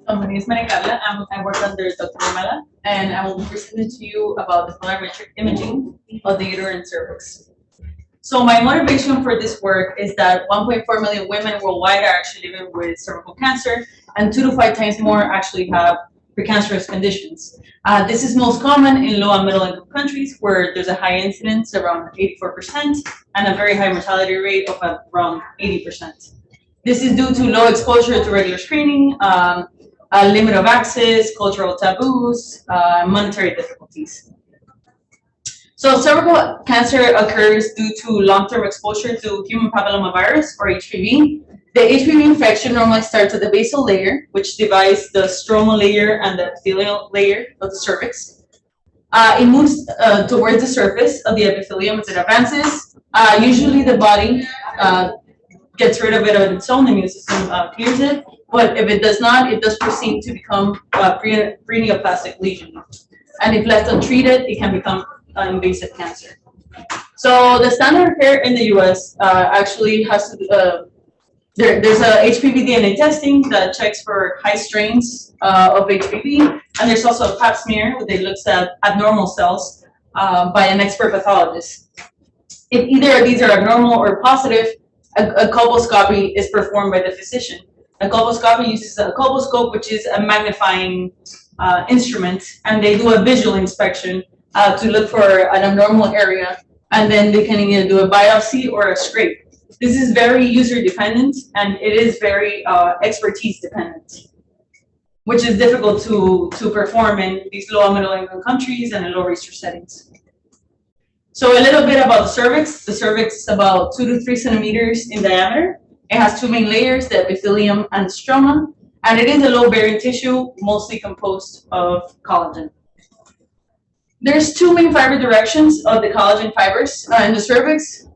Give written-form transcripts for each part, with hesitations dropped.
My name is Mariacarla. I work under Dr. Ramella, and I will be presenting to you about the polarimetric imaging of the uterine cervix. So my motivation for this work is that 1.4 million women worldwide are actually living with cervical cancer, and 2 to 5 times more actually have precancerous conditions. This is most common in low and middle income countries where there's a high incidence around 84% and a very high mortality rate of around 80%. This is due to low exposure to regular screening, a limit of access, cultural taboos, monetary difficulties. So cervical cancer occurs due to long-term exposure to human papillomavirus or HPV. The HPV infection normally starts at the basal layer, which divides the stromal layer and the epithelial layer of the cervix. It moves towards the surface of the epithelium as it advances. Usually the body gets rid of it on its own, the immune system clears it, but if it does not, it does proceed to become a preneoplastic lesion. And if left untreated, it can become an invasive cancer. So the standard of care in the US actually has to, there's a HPV DNA testing that checks for high strains of HPV, and there's also a pap smear that looks at abnormal cells by an expert pathologist. If either of these are abnormal or positive, a colposcopy is performed by the physician. A colposcopy uses a colposcope, which is a magnifying instrument, and they do a visual inspection to look for an abnormal area, and then they can either do a biopsy or a scrape. This is very user dependent, and it is very expertise dependent, which is difficult to perform in these low and middle income countries and in low research settings. So a little bit about the cervix. The cervix is about 2 to 3 centimeters in diameter. It has 2 main layers, the epithelium and the stroma, and it is a low-bearing tissue, mostly composed of collagen. There's 2 main fiber directions of the collagen fibers. In the cervix,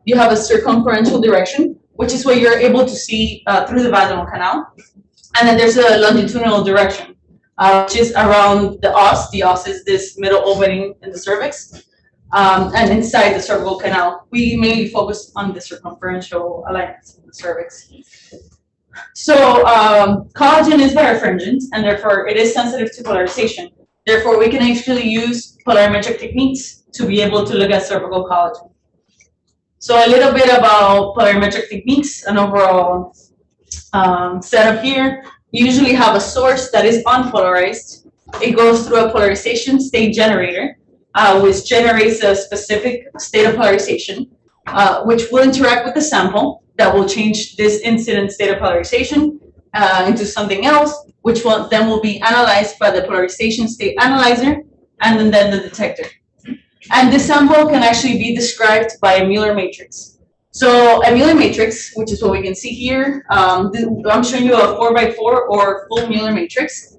you have a circumferential direction, which is what you're able to see through the vaginal canal. And then there's a longitudinal direction, which is around the os. The os is this middle opening in the cervix. And inside the cervical canal, we mainly focus on the circumferential alignment of the cervix. So collagen is birefringent, and therefore it is sensitive to polarization. Therefore, we can actually use polarimetric techniques to be able to look at cervical collagen. So a little bit about polarimetric techniques, an overall setup here. You usually have a source that is unpolarized. It goes through a polarization state generator, which generates a specific state of polarization, which will interact with the sample that will change this incident state of polarization into something else, which then will be analyzed by the polarization state analyzer and then the detector. And this sample can actually be described by a Mueller matrix. So a Mueller matrix, which is what we can see here, I'm showing you a 4x4 or full Mueller matrix.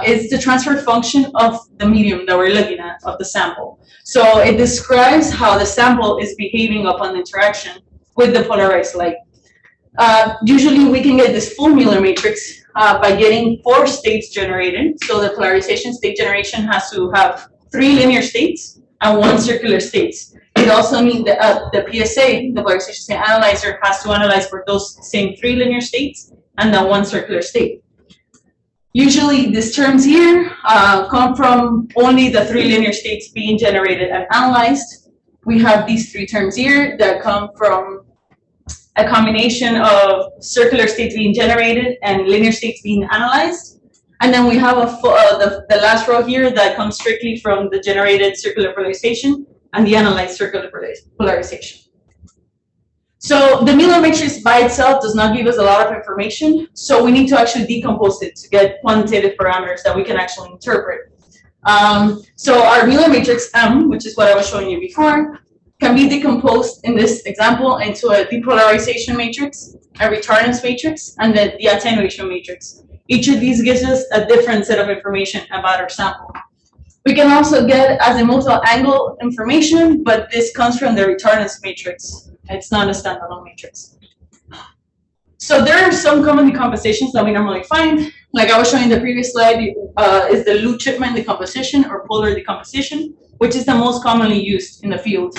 Is the transfer function of the medium that we're looking at, of the sample. So it describes how the sample is behaving upon interaction with the polarized light. Usually we can get this full Mueller matrix by getting 4 states generated. So the polarization state generation has to have 3 linear states and 1 circular state. It also needs the PSA, the polarization state analyzer, has to analyze for those same 3 linear states and then 1 circular state. Usually these terms here come from only the 3 linear states being generated and analyzed. We have these 3 terms here that come from a combination of circular states being generated and linear states being analyzed. And then we have the last row here that comes strictly from the generated circular polarization and the analyzed circular polarization. So the Mueller matrix by itself does not give us a lot of information, so we need to actually decompose it to get quantitative parameters that we can actually interpret. So our Mueller matrix M, which is what I was showing you before, can be decomposed in this example into a depolarization matrix, a retardance matrix, and the attenuation matrix. Each of these gives us a different set of information about our sample. We can also get azimuthal angle information, but this comes from the retardance matrix. It's not a standalone matrix. So there are some common decompositions that we normally find. Like I was showing in the previous slide, is the Lou-Chipman decomposition or polar decomposition, which is the most commonly used in the field.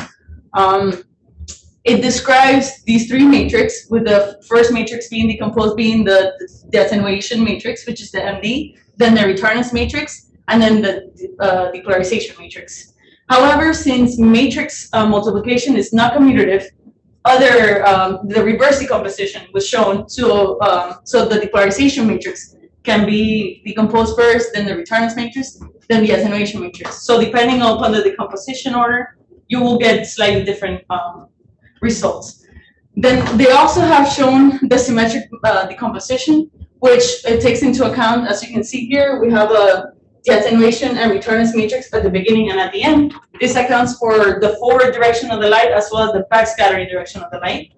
It describes these three matrix, with the first matrix being decomposed being the attenuation matrix, which is the MD, then the retardance matrix, and then the depolarization matrix. However, since matrix multiplication is not commutative, the reverse decomposition was shown. So the depolarization matrix can be decomposed first, then the retardance matrix, then the attenuation matrix. So depending upon the decomposition order, you will get slightly different results. Then they also have shown the symmetric decomposition, which it takes into account, as you can see here, we have the attenuation and retardance matrix at the beginning and at the end. This accounts for the forward direction of the light as well as the backscattering direction of the light,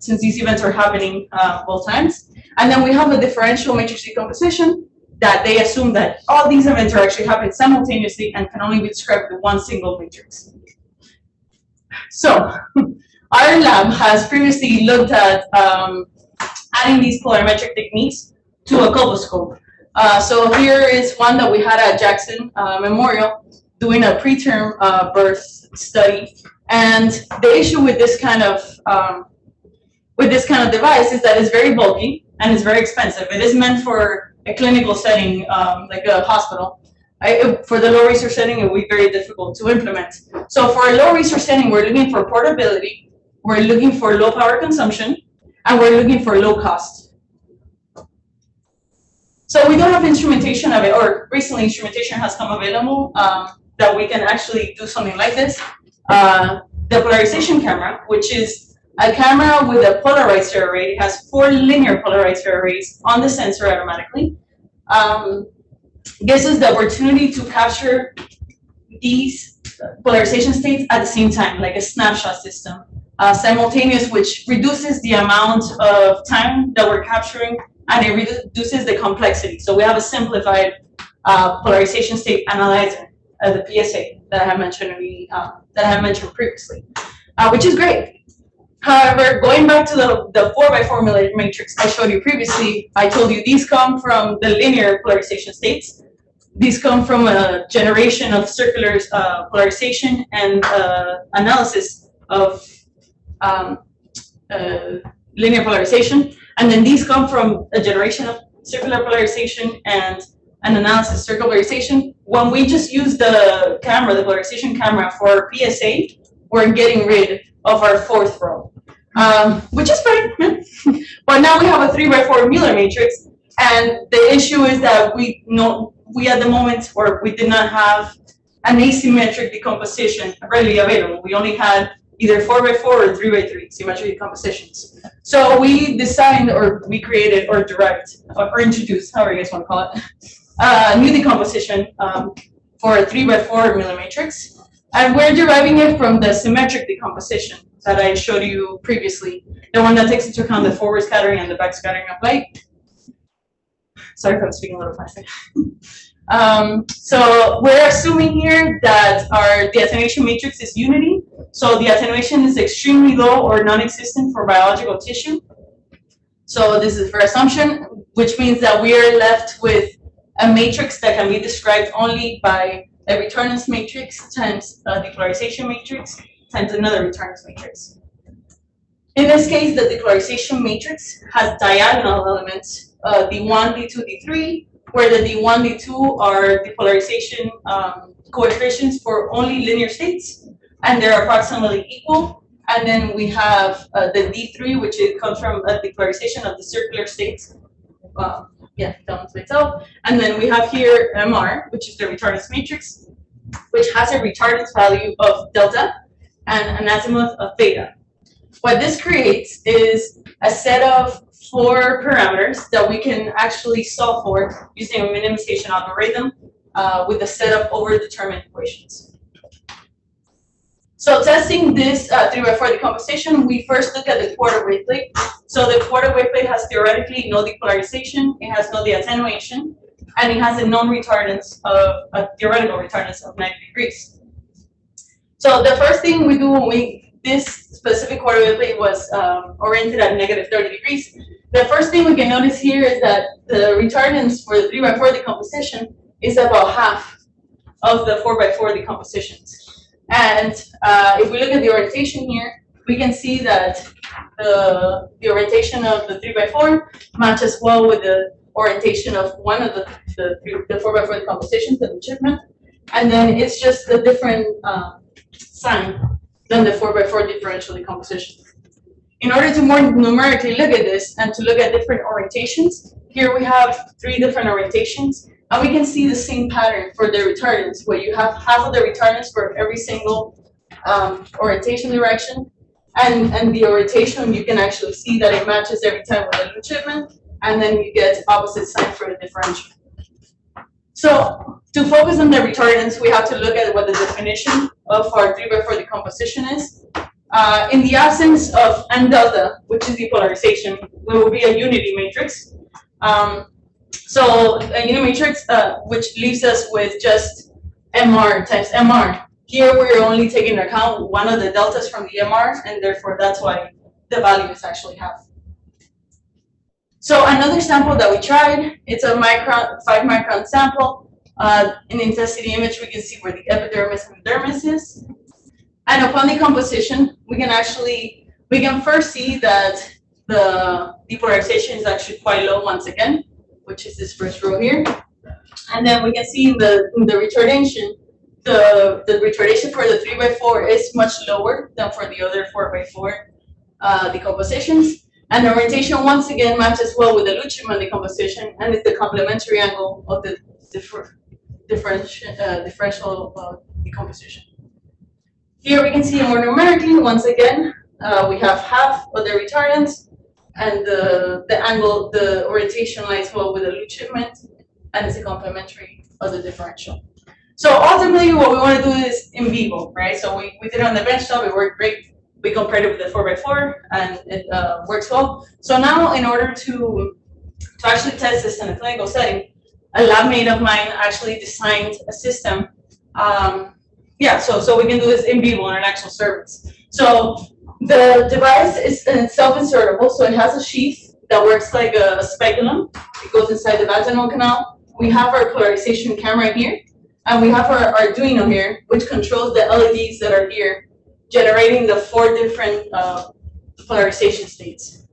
since these events are happening both times. And then we have a differential matrix decomposition that they assume that all these events are actually happening simultaneously and can only be described with one single matrix. So our lab has previously looked at adding these polarimetric techniques to a colposcope. So here is one that we had at Jackson Memorial doing a preterm birth study. And the issue with this kind of device is that it's very bulky and it's very expensive. It is meant for a clinical setting, like a hospital. For the low research setting, it would be very difficult to implement. So for a low research setting, we're looking for portability, we're looking for low power consumption, and we're looking for low cost. So we don't have instrumentation of it, or recently instrumentation has come available that we can actually do something like this. The Polarization Camera, which is a camera with a polarizer array. It has 4 linear polarizer arrays on the sensor automatically. Gives us the opportunity to capture these polarization states at the same time, like a snapshot system, simultaneous, which reduces the amount of time that we're capturing, and it reduces the complexity. So we have a simplified polarization state analyzer, the PSA that I have mentioned previously, which is great. However, going back to the 4x4 matrix I showed you previously, I told you these come from the linear polarization states. These come from a generation of circular polarization and analysis of linear polarization. And then these come from a generation of circular polarization and an analysis of circular polarization. When we just use the camera, the polarization camera for PSA, we're getting rid of our 4th row, which is great. But now we have a 3x4 Miller matrix, and the issue is that we at the moment, or we did not have an asymmetric decomposition readily available. We only had either 4x4 or 3x3 symmetric decompositions. So we designed, or we created, or derived, or introduced, however you guys want to call it, a new decomposition for a 3x4 Miller matrix. And we're deriving it from the symmetric decomposition that I showed you previously, the one that takes into account the forward scattering and the back scattering of light. Sorry if I'm speaking a little faster. So we're assuming here that the attenuation matrix is unity. So the attenuation is extremely low or non-existent for biological tissue. So this is for assumption, which means that we are left with a matrix that can be described only by a retardance matrix times a depolarization matrix times another retardance matrix. In this case, the depolarization matrix has diagonal elements, D1, D2, D3, where the D1, D2 are depolarization coefficients for only linear states, and they're approximately equal. And then we have the D3, which comes from a depolarization of the circular states. Down to itself. And then we have here MR, which is the retardance matrix, which has a retardance value of delta and an azimuth of theta. What this creates is a set of 4 parameters that we can actually solve for using a minimization algorithm with a set of overdetermined equations. So testing this 3x4 decomposition, we first look at the quarter wave plate. So the quarter wave plate has theoretically no depolarization, it has no deattenuation, and it has a non-retardance of a theoretical retardance of 90 degrees. So the first thing we do this specific quarter wave plate was oriented at -30 degrees. The first thing we can notice here is that the retardance for the 3x4 decomposition is about half of the 4x4 decompositions. And if we look at the orientation here, we can see that the orientation of the 3x4 matches well with the orientation of one of the 4x4 decompositions, the midshipman, and then it's just a different sign than the 4x4 differential decomposition. In order to more numerically look at this and to look at different orientations, here we have 3 different orientations, and we can see the same pattern for the retardants, where you have half of the retardants for every single orientation direction, and the orientation, you can actually see that it matches every time with the midshipman, and then you get opposite sign for the differential. So to focus on the retardants, we have to look at what the definition of our 3x4 decomposition is. In the absence of N delta, which is the polarization, it will be a unity matrix. So a unity matrix, which leaves us with just MR times MR. Here we're only taking into account one of the deltas from the MR, and therefore that's why the value is actually half. So another sample that we tried, it's a 5-micron sample. In the intensity image, we can see where the epidermis and the dermis is. And upon decomposition, we can first see that the depolarization is actually quite low once again, which is this first row here. And then we can see in the retardation, the retardation for the 3x4 is much lower than for the other 4x4 decompositions. And the orientation once again matches well with the Luciman decomposition, and it's the complementary angle of the differential decomposition. Here we can see more numerically, once again, we have half of the retardants, and the angle, the orientation lies well with the Luciman, and it's a complementary of the differential. So ultimately, what we want to do is in vivo, right? So we did it on the benchtop, it worked great. We compared it with the 4x4, and it works well. So now, in order to actually test this in a clinical setting, a lab mate of mine actually designed a system. So we can do this in vivo on an actual cervix. So the device is self-insertable, so it has a sheath that works like a speculum. It goes inside the vaginal canal. We have our polarization camera here, and we have our Arduino here, which controls the LEDs that are here, generating the 4 different polarization states.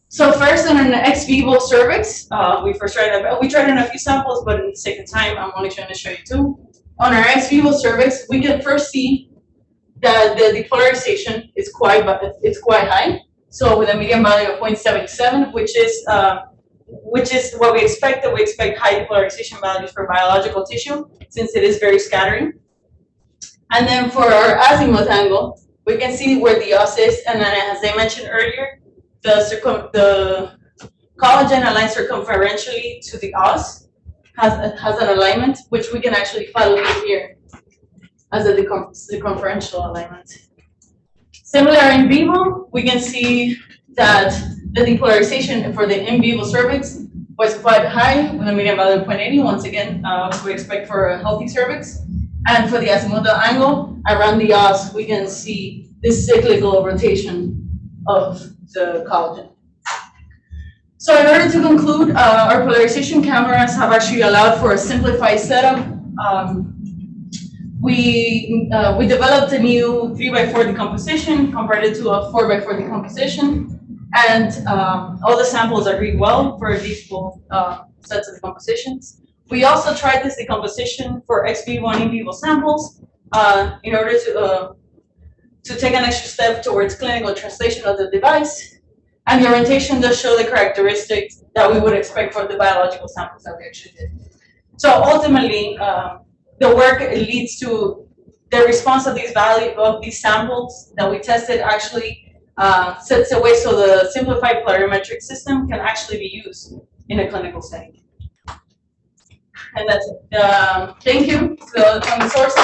So first, on an ex vivo cervix, we tried in a few samples, but in the sake of time, I'm only trying to show you 2. On our ex vivo cervix, we can first see that the depolarization is quite high. So with a median value of 0.77, which is what we expect. That we expect high depolarization values for biological tissue, since it is very scattering. And then for our azimuth angle, we can see where the os is, and then as I mentioned earlier, the collagen aligns circumferentially to the os, has an alignment, which we can actually follow here as a circumferential alignment. Similar in vivo, we can see that the depolarization for the in vivo cervix was quite high, with a median value of 0.80, once again, we expect for a healthy cervix. And for the azimuthal angle, around the os, we can see this cyclical rotation of the collagen. So in order to conclude, our polarization cameras have actually allowed for a simplified setup. We developed a new 3x4 decomposition, compared it to a 4x4 decomposition, and all the samples agreed well for these both sets of decompositions. We also tried this decomposition for ex vivo and in vivo samples in order to take an extra step towards clinical translation of the device. And the orientation does show the characteristics that we would expect for the biological samples that we actually did. So ultimately, the work leads to the response of these samples that we tested actually sets the way so the simplified polarimetric system can actually be used in a clinical setting. And that's it. Thank you. So from the sources.